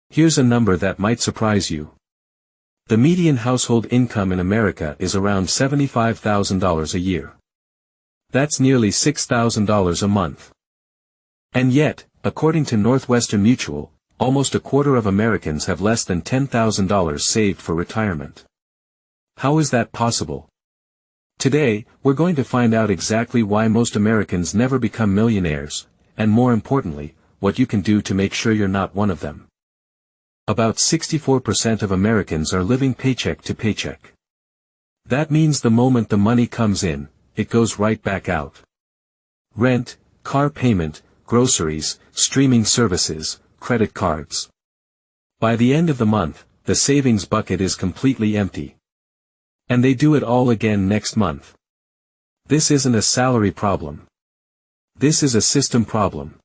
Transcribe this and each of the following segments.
Here's a number that might surprise you. The median household income in America is around $75,000 a year. That's nearly $6,000 a month. And yet, according to Northwestern Mutual, almost a quarter of Americans have less than $10,000 saved for retirement. How is that possible? Today, we're going to find out exactly why most Americans never become millionaires, and more importantly, what you can do to make sure you're not one of them. About 64% of Americans are living paycheck to paycheck. That means the moment the money comes in, it goes right back out. Rent, car payment, groceries, streaming services, credit cards. By the end of the month, the savings bucket is completely empty. And they do it all again next month. This isn't a salary problem. This is a system problem.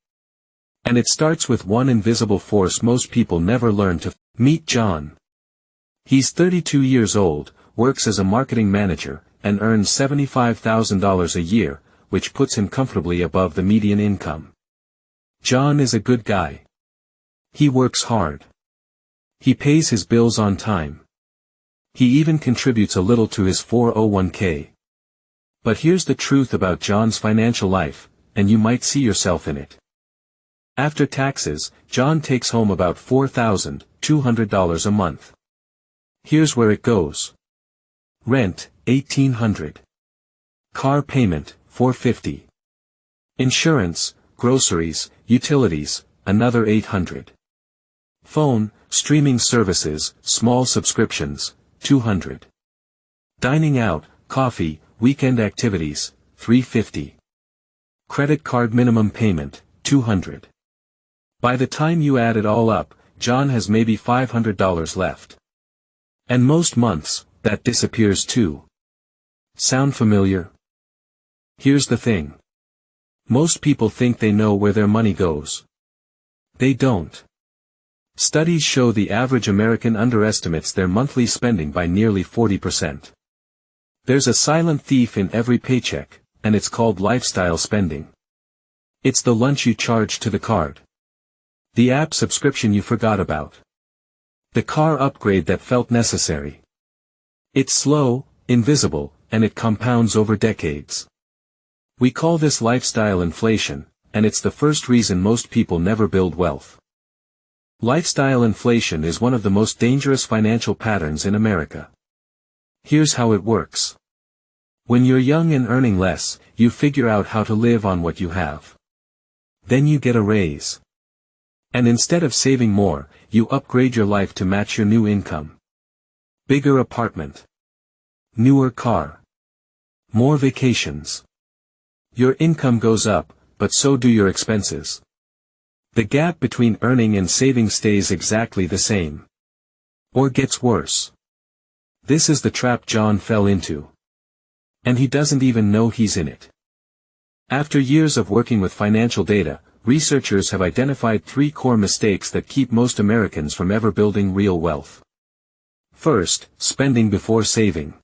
And it starts with one invisible force most people never learn to meet. John. He's 32 years old, works as a marketing manager, and earns $75,000 a year, which puts him comfortably above the median income. John is a good guy. He works hard. He pays his bills on time. He even contributes a little to his 401k. But here's the truth about John's financial life, and you might see yourself in it. After taxes, John takes home about $4,200 a month. Here's where it goes. Rent, $1,800. Car payment, $450. Insurance, groceries, utilities, another $800. Phone, streaming services, small subscriptions, $200. Dining out, coffee, weekend activities, $350. Credit card minimum payment, $200. By the time you add it all up, John has maybe $500 left. And most months, that disappears too. Sound familiar? Here's the thing. Most people think they know where their money goes. They don't. Studies show the average American underestimates their monthly spending by nearly 40%. There's a silent thief in every paycheck, and it's called lifestyle spending. It's the lunch you charge to the card. The app subscription you forgot about. The car upgrade that felt necessary. It's slow, invisible, and it compounds over decades. We call this lifestyle inflation, and it's the first reason most people never build wealth. Lifestyle inflation is one of the most dangerous financial patterns in America. Here's how it works. When you're young and earning less, you figure out how to live on what you have. Then you get a raise. And instead of saving more, you upgrade your life to match your new income. Bigger apartment. Newer car. More vacations. Your income goes up, but so do your expenses. The gap between earning and saving stays exactly the same. Or gets worse. This is the trap John fell into. And he doesn't even know he's in it. After years of working with financial data, researchers have identified 3 core mistakes that keep most Americans from ever building real wealth. First, spending before saving.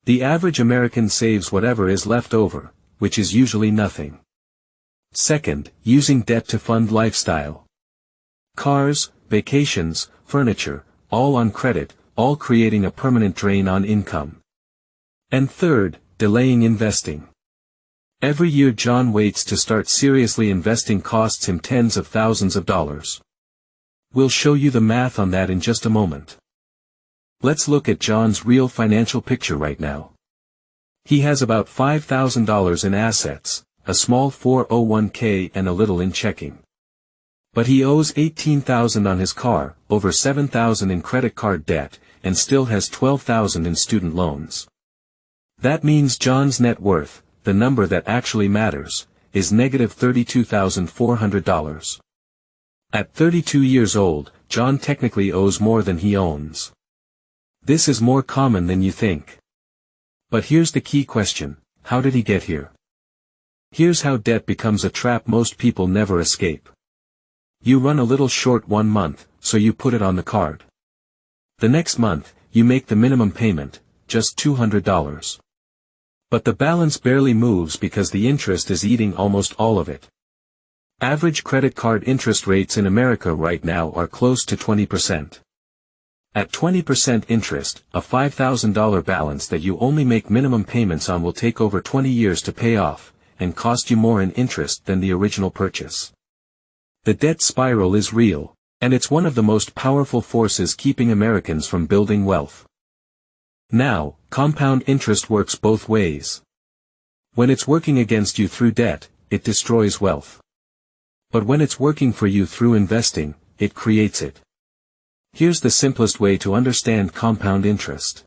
The average American saves whatever is left over, which is usually nothing. Second, using debt to fund lifestyle. Cars, vacations, furniture, all on credit, all creating a permanent drain on income. And third, delaying investing. Every year John waits to start seriously investing costs him tens of thousands of dollars. We'll show you the math on that in just a moment. Let's look at John's real financial picture right now. He has about $5,000 in assets, a small 401k and a little in checking. But he owes $18,000 on his car, over $7,000 in credit card debt, and still has $12,000 in student loans. That means John's net worth, the number that actually matters, is negative $32,400. At 32 years old, John technically owes more than he owns. This is more common than you think. But here's the key question: how did he get here? Here's how debt becomes a trap most people never escape. You run a little short one month, so you put it on the card. The next month, you make the minimum payment, just $200. But the balance barely moves because the interest is eating almost all of it. Average credit card interest rates in America right now are close to 20%. At 20% interest, a $5,000 balance that you only make minimum payments on will take over 20 years to pay off, and cost you more in interest than the original purchase. The debt spiral is real, and it's one of the most powerful forces keeping Americans from building wealth. Now, compound interest works both ways. When it's working against you through debt, it destroys wealth. But when it's working for you through investing, it creates it. Here's the simplest way to understand compound interest.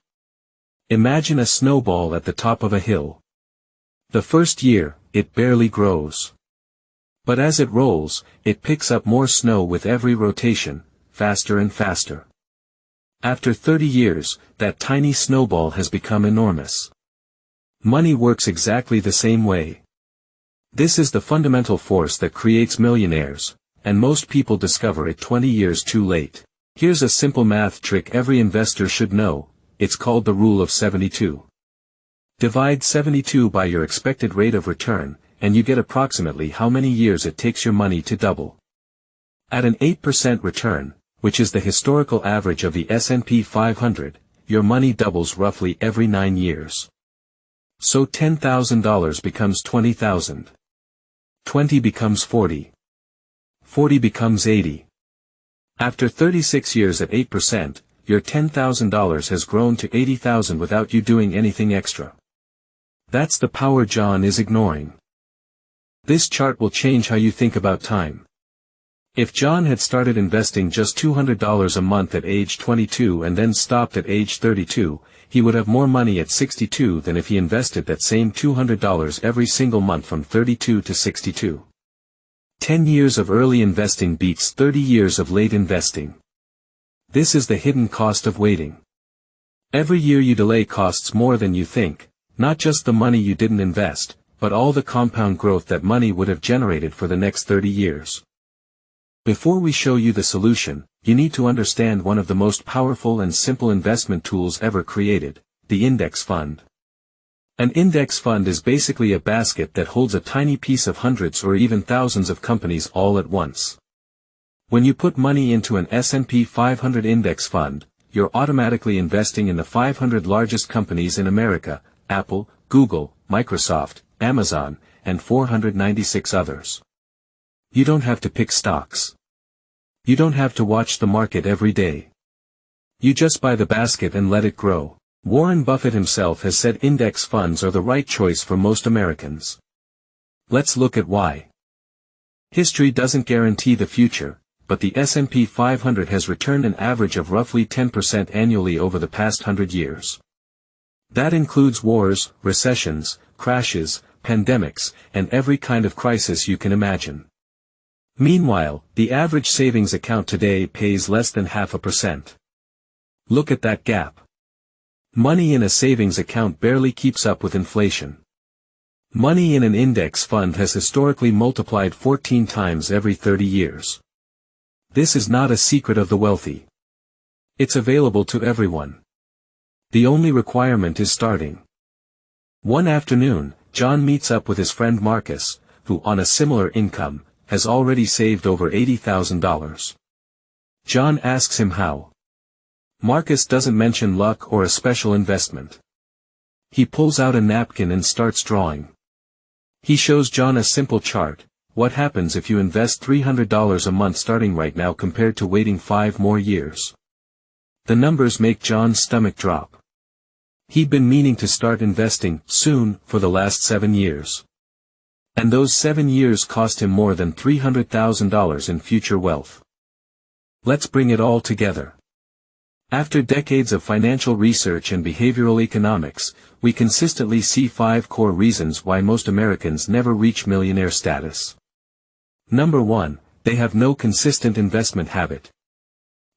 Imagine a snowball at the top of a hill. The first year, it barely grows. But as it rolls, it picks up more snow with every rotation, faster and faster. After 30 years, that tiny snowball has become enormous. Money works exactly the same way. This is the fundamental force that creates millionaires, and most people discover it 20 years too late. Here's a simple math trick every investor should know, it's called the rule of 72. Divide 72 by your expected rate of return, and you get approximately how many years it takes your money to double. At an 8% return, which is the historical average of the S&P 500, your money doubles roughly every 9 years. So $10,000 becomes $20,000. 20 becomes 40. 40 becomes 80. After 36 years at 8%, your $10,000 has grown to $80,000 without you doing anything extra. That's the power John is ignoring. This chart will change how you think about time. If John had started investing just $200 a month at age 22 and then stopped at age 32, he would have more money at 62 than if he invested that same $200 every single month from 32 to 62. 10 years of early investing beats 30 years of late investing. This is the hidden cost of waiting. Every year you delay costs more than you think, not just the money you didn't invest, but all the compound growth that money would have generated for the next 30 years. Before we show you the solution, you need to understand one of the most powerful and simple investment tools ever created, the index fund. An index fund is basically a basket that holds a tiny piece of hundreds or even thousands of companies all at once. When you put money into an S&P 500 index fund, you're automatically investing in the 500 largest companies in America, Apple, Google, Microsoft, Amazon, and 496 others. You don't have to pick stocks. You don't have to watch the market every day. You just buy the basket and let it grow. Warren Buffett himself has said index funds are the right choice for most Americans. Let's look at why. History doesn't guarantee the future, but the S&P 500 has returned an average of roughly 10% annually over the past 100 years. That includes wars, recessions, crashes, pandemics, and every kind of crisis you can imagine. Meanwhile, the average savings account today pays less than 0.5%. Look at that gap. Money in a savings account barely keeps up with inflation. Money in an index fund has historically multiplied 14 times every 30 years. This is not a secret of the wealthy. It's available to everyone. The only requirement is starting. One afternoon, John meets up with his friend Marcus, who on a similar income, has already saved over $80,000. John asks him how. Marcus doesn't mention luck or a special investment. He pulls out a napkin and starts drawing. He shows John a simple chart. What happens if you invest $300 a month starting right now compared to waiting 5 more years? The numbers make John's stomach drop. He'd been meaning to start investing soon for the last 7 years. And those 7 years cost him more than $300,000 in future wealth. Let's bring it all together. After decades of financial research and behavioral economics, we consistently see 5 core reasons why most Americans never reach millionaire status. Number 1, they have no consistent investment habit.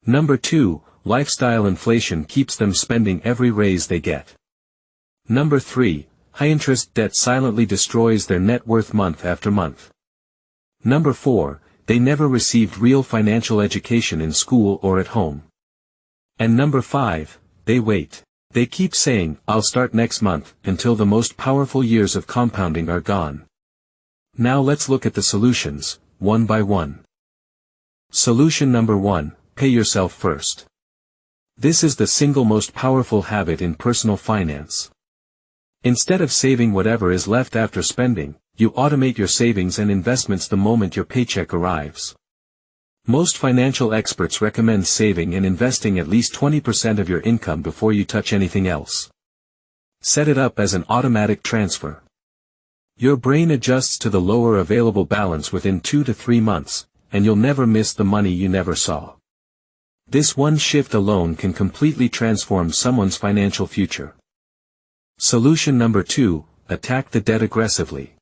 Number 2, lifestyle inflation keeps them spending every raise they get. Number 3, high-interest debt silently destroys their net worth month after month. Number 4, they never received real financial education in school or at home. And number 5, they wait. They keep saying, "I'll start next month," until the most powerful years of compounding are gone. Now let's look at the solutions, one by one. Solution number 1, pay yourself first. This is the single most powerful habit in personal finance. Instead of saving whatever is left after spending, you automate your savings and investments the moment your paycheck arrives. Most financial experts recommend saving and investing at least 20% of your income before you touch anything else. Set it up as an automatic transfer. Your brain adjusts to the lower available balance within 2 to 3 months, and you'll never miss the money you never saw. This one shift alone can completely transform someone's financial future. Solution number 2, attack the debt aggressively.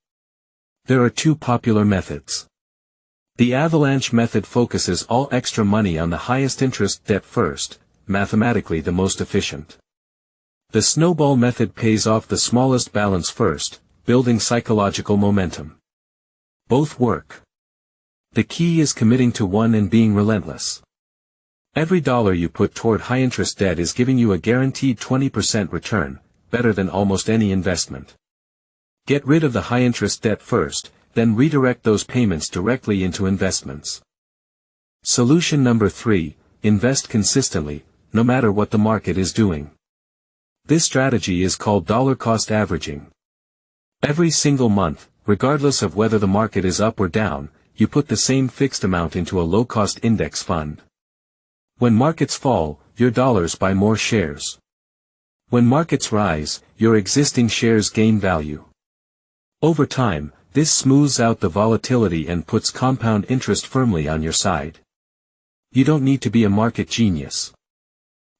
There are 2 popular methods. The avalanche method focuses all extra money on the highest interest debt first, mathematically the most efficient. The snowball method pays off the smallest balance first, building psychological momentum. Both work. The key is committing to one and being relentless. Every dollar you put toward high-interest debt is giving you a guaranteed 20% return, better than almost any investment. Get rid of the high-interest debt first, then redirect those payments directly into investments. Solution number 3, invest consistently, no matter what the market is doing. This strategy is called dollar-cost averaging. Every single month, regardless of whether the market is up or down, you put the same fixed amount into a low-cost index fund. When markets fall, your dollars buy more shares. When markets rise, your existing shares gain value. Over time, this smooths out the volatility and puts compound interest firmly on your side. You don't need to be a market genius.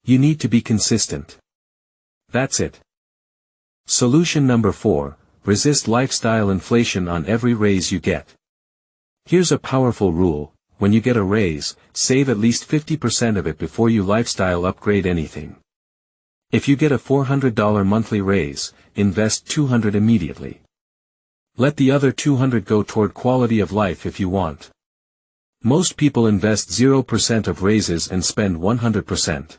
You need to be consistent. That's it. Solution number 4, resist lifestyle inflation on every raise you get. Here's a powerful rule: when you get a raise, save at least 50% of it before you lifestyle upgrade anything. If you get a $400 monthly raise, invest $200 immediately. Let the other $200 go toward quality of life if you want. Most people invest 0% of raises and spend 100%.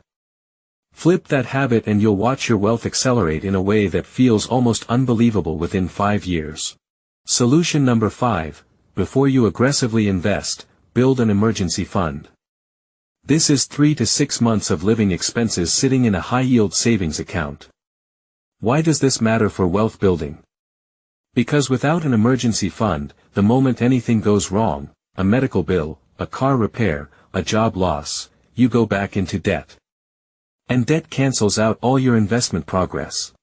Flip that habit and you'll watch your wealth accelerate in a way that feels almost unbelievable within 5 years. Solution number 5, before you aggressively invest, build an emergency fund. This is 3 to 6 months of living expenses sitting in a high-yield savings account. Why does this matter for wealth building? Because without an emergency fund, the moment anything goes wrong, a medical bill, a car repair, a job loss, you go back into debt. And debt cancels out all your investment progress.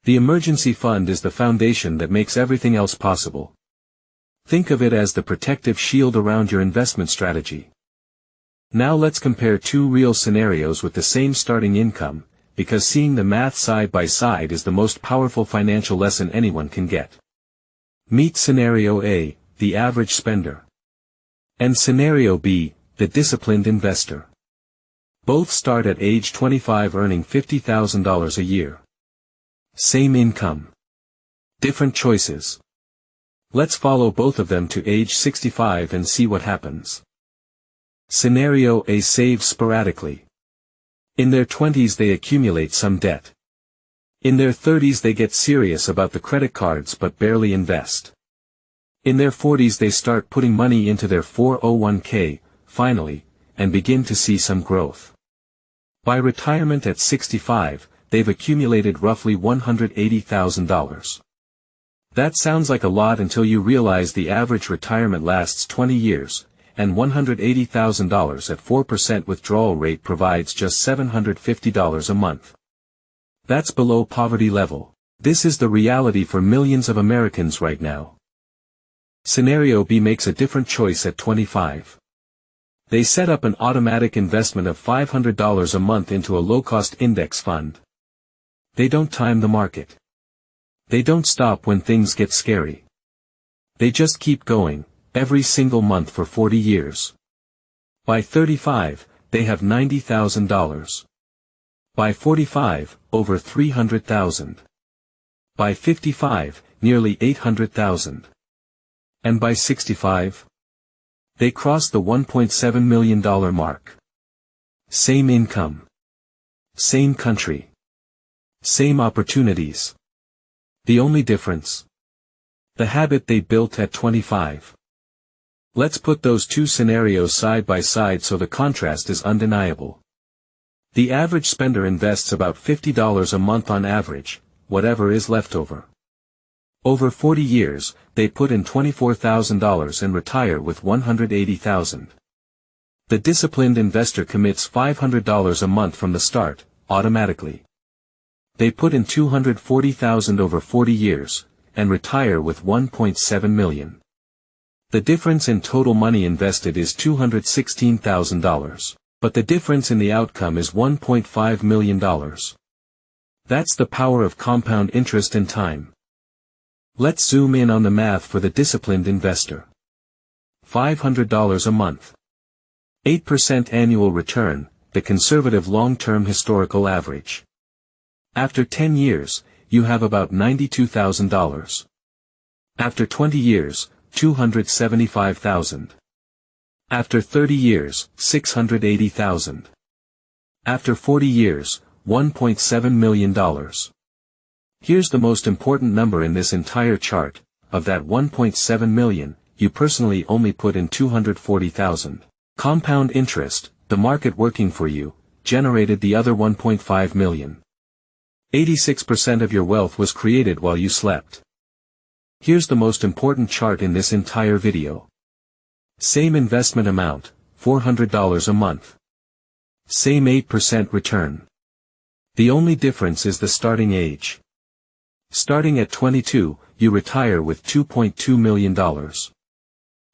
The emergency fund is the foundation that makes everything else possible. Think of it as the protective shield around your investment strategy. Now let's compare 2 real scenarios with the same starting income, because seeing the math side by side is the most powerful financial lesson anyone can get. Meet Scenario A, the average spender. And Scenario B, the disciplined investor. Both start at age 25 earning $50,000 a year. Same income. Different choices. Let's follow both of them to age 65 and see what happens. Scenario A saves sporadically. In their 20s they accumulate some debt. In their 30s they get serious about the credit cards but barely invest. In their 40s they start putting money into their 401k, finally, and begin to see some growth. By retirement at 65, they've accumulated roughly $180,000. That sounds like a lot until you realize the average retirement lasts 20 years, and $180,000 at 4% withdrawal rate provides just $750 a month. That's below poverty level. This is the reality for millions of Americans right now. Scenario B makes a different choice at 25. They set up an automatic investment of $500 a month into a low-cost index fund. They don't time the market. They don't stop when things get scary. They just keep going, every single month for 40 years. By 35, they have $90,000. By 45, over $300,000. By 55, nearly $800,000. And by 65, they cross the $1.7 million mark. Same income. Same country. Same opportunities. The only difference? The habit they built at 25. Let's put those two scenarios side by side so the contrast is undeniable. The average spender invests about $50 a month on average, whatever is left over. Over 40 years, they put in $24,000 and retire with $180,000. The disciplined investor commits $500 a month from the start, automatically. They put in $240,000 over 40 years, and retire with $1.7 million. The difference in total money invested is $216,000, but the difference in the outcome is $1.5 million. That's the power of compound interest and time. Let's zoom in on the math for the disciplined investor. $500 a month. 8% annual return, the conservative long-term historical average. After 10 years, you have about $92,000. After 20 years, $275,000. After 30 years, $680,000. After 40 years, $1.7 million. Here's the most important number in this entire chart: of that $1.7 million, you personally only put in $240,000. Compound interest, the market working for you, generated the other $1.5 million. 86% of your wealth was created while you slept. Here's the most important chart in this entire video. Same investment amount, $400 a month. Same 8% return. The only difference is the starting age. Starting at 22, you retire with $2.2 million.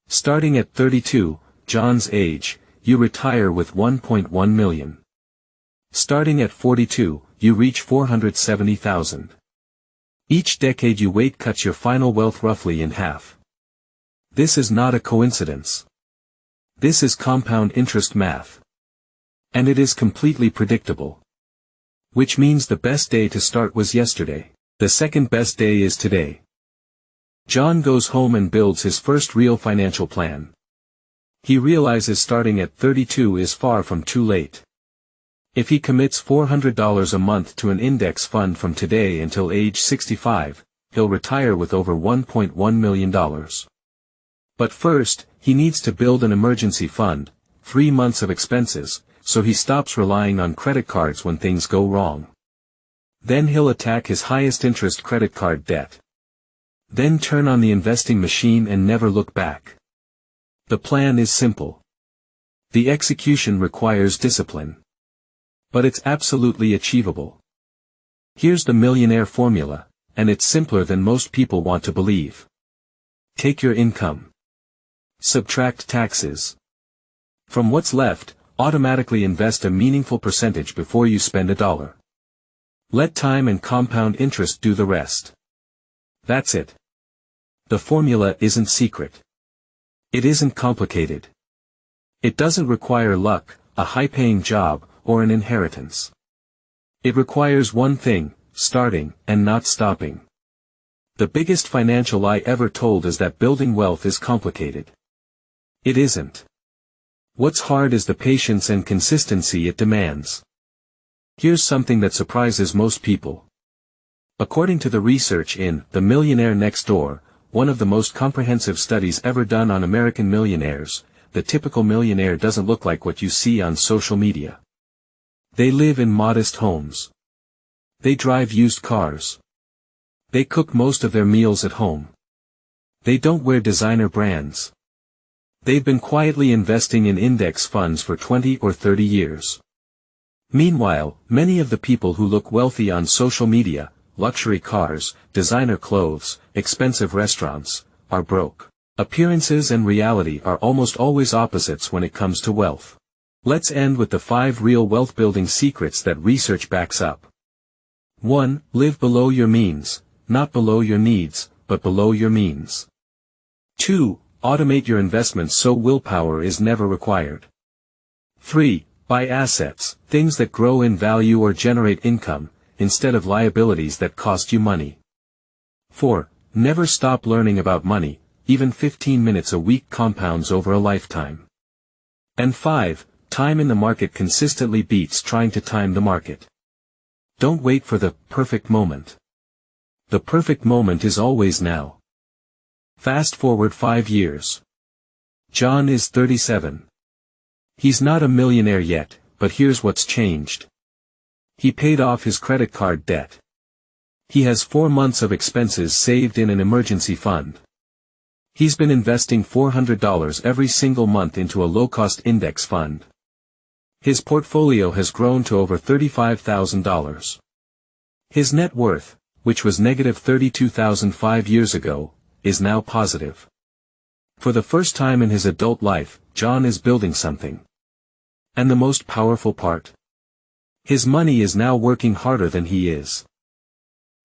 Starting at 32, John's age, you retire with $1.1 million. Starting at 42, you reach $470,000. Each decade you wait cuts your final wealth roughly in half. This is not a coincidence. This is compound interest math. And it is completely predictable. Which means the best day to start was yesterday. The second best day is today. John goes home and builds his first real financial plan. He realizes starting at 32 is far from too late. If he commits $400 a month to an index fund from today until age 65, he'll retire with over $1.1 million. But first, he needs to build an emergency fund, 3 months of expenses, so he stops relying on credit cards when things go wrong. Then he'll attack his highest interest credit card debt. Then turn on the investing machine and never look back. The plan is simple. The execution requires discipline. But it's absolutely achievable. Here's the millionaire formula, and it's simpler than most people want to believe. Take your income. Subtract taxes. From what's left, automatically invest a meaningful percentage before you spend a dollar. Let time and compound interest do the rest. That's it. The formula isn't secret. It isn't complicated. It doesn't require luck, a high-paying job, or an inheritance. It requires one thing: starting, and not stopping. The biggest financial lie ever told is that building wealth is complicated. It isn't. What's hard is the patience and consistency it demands. Here's something that surprises most people. According to the research in The Millionaire Next Door, one of the most comprehensive studies ever done on American millionaires, the typical millionaire doesn't look like what you see on social media. They live in modest homes. They drive used cars. They cook most of their meals at home. They don't wear designer brands. They've been quietly investing in index funds for 20 or 30 years. Meanwhile, many of the people who look wealthy on social media, luxury cars, designer clothes, expensive restaurants, are broke. Appearances and reality are almost always opposites when it comes to wealth. Let's end with the 5 real wealth-building secrets that research backs up. 1. Live below your means, not below your needs, but below your means. 2. Automate your investments so willpower is never required. 3. Buy assets, things that grow in value or generate income, instead of liabilities that cost you money. 4. Never stop learning about money, even 15 minutes a week compounds over a lifetime. And 5. Time in the market consistently beats trying to time the market. Don't wait for the perfect moment. The perfect moment is always now. Fast forward 5 years. John is 37. He's not a millionaire yet, but here's what's changed. He paid off his credit card debt. He has 4 months of expenses saved in an emergency fund. He's been investing $400 every single month into a low-cost index fund. His portfolio has grown to over $35,000. His net worth, which was negative $32,000 5 years ago, is now positive. For the first time in his adult life, John is building something. And the most powerful part? His money is now working harder than he is.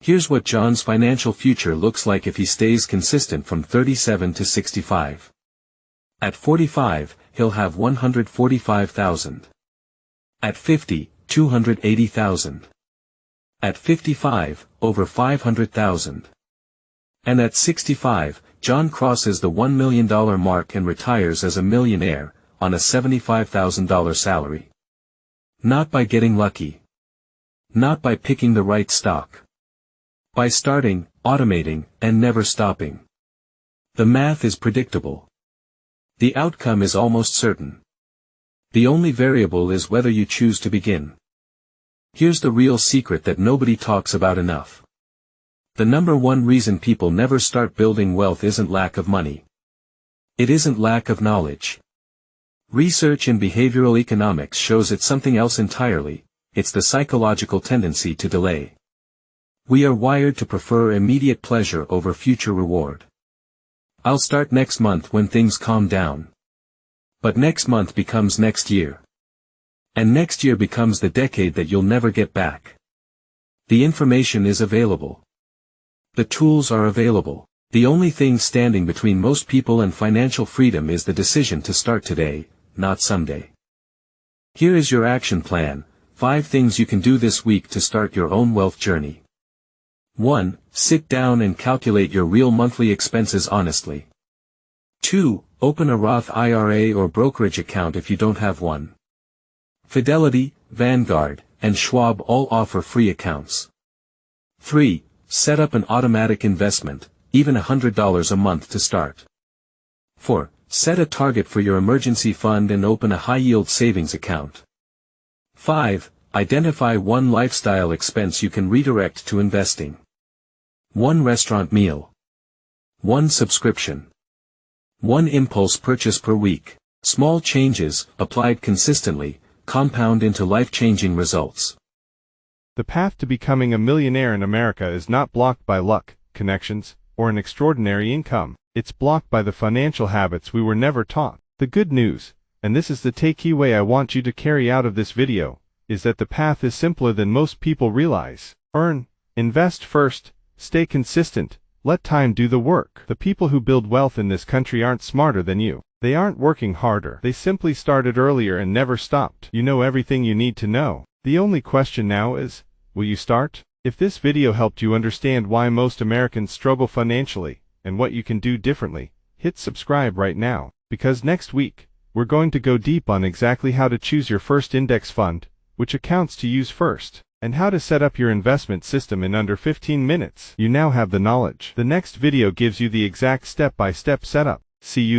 Here's what John's financial future looks like if he stays consistent from 37 to 65. At 45, he'll have $145,000. At 50, $280,000. At 55, over $500,000. And at 65, John crosses the $1 million mark and retires as a millionaire, on a $75,000 salary. Not by getting lucky. Not by picking the right stock. By starting, automating, and never stopping. The math is predictable. The outcome is almost certain. The only variable is whether you choose to begin. Here's the real secret that nobody talks about enough. The number one reason people never start building wealth isn't lack of money. It isn't lack of knowledge. Research in behavioral economics shows it's something else entirely. It's the psychological tendency to delay. We are wired to prefer immediate pleasure over future reward. I'll start next month when things calm down. But next month becomes next year. And next year becomes the decade that you'll never get back. The information is available. The tools are available. The only thing standing between most people and financial freedom is the decision to start today, not someday. Here is your action plan: 5 things you can do this week to start your own wealth journey. 1. Sit down and calculate your real monthly expenses honestly. 2. Open a Roth IRA or brokerage account if you don't have one. Fidelity, Vanguard, and Schwab all offer free accounts. 3. Set up an automatic investment, even $100 a month to start. 4. Set a target for your emergency fund and open a high-yield savings account. 5. Identify one lifestyle expense you can redirect to investing. 1 restaurant meal. 1 subscription. 1 impulse purchase per week. Small changes, applied consistently, compound into life-changing results. The path to becoming a millionaire in America is not blocked by luck, connections, or an extraordinary income. It's blocked by the financial habits we were never taught. The good news, and this is the takeaway I want you to carry out of this video, is that the path is simpler than most people realize. Earn, invest first, stay consistent, let time do the work. The people who build wealth in this country aren't smarter than you. They aren't working harder. They simply started earlier and never stopped. You know everything you need to know. The only question now is, will you start? If this video helped you understand why most Americans struggle financially, and what you can do differently, hit subscribe right now, because next week, we're going to go deep on exactly how to choose your first index fund, which accounts to use first, and how to set up your investment system in under 15 minutes. You now have the knowledge. The next video gives you the exact step-by-step setup. See you